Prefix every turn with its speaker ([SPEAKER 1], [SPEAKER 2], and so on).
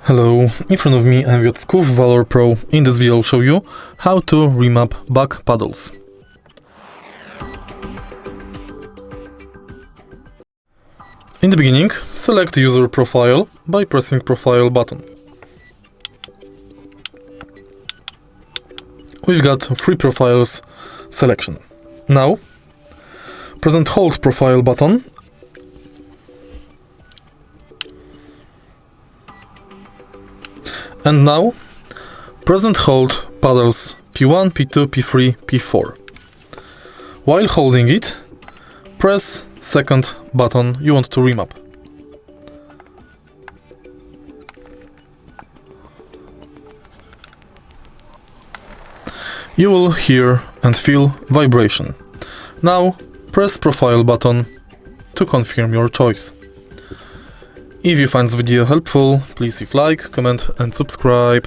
[SPEAKER 1] Hello, in front of me I've got SCUF Valor Pro. In this video I'll show you how to remap back paddles. In the beginning, select user profile by pressing profile button. We've got 3 profiles selection. Now, press and hold profile button and now press and hold paddles P1, P2, P3, P4. While holding it, press second button you want to remap. You will hear and feel vibration. Now press profile button to confirm your choice. If you find this video helpful, please leave like, comment and subscribe.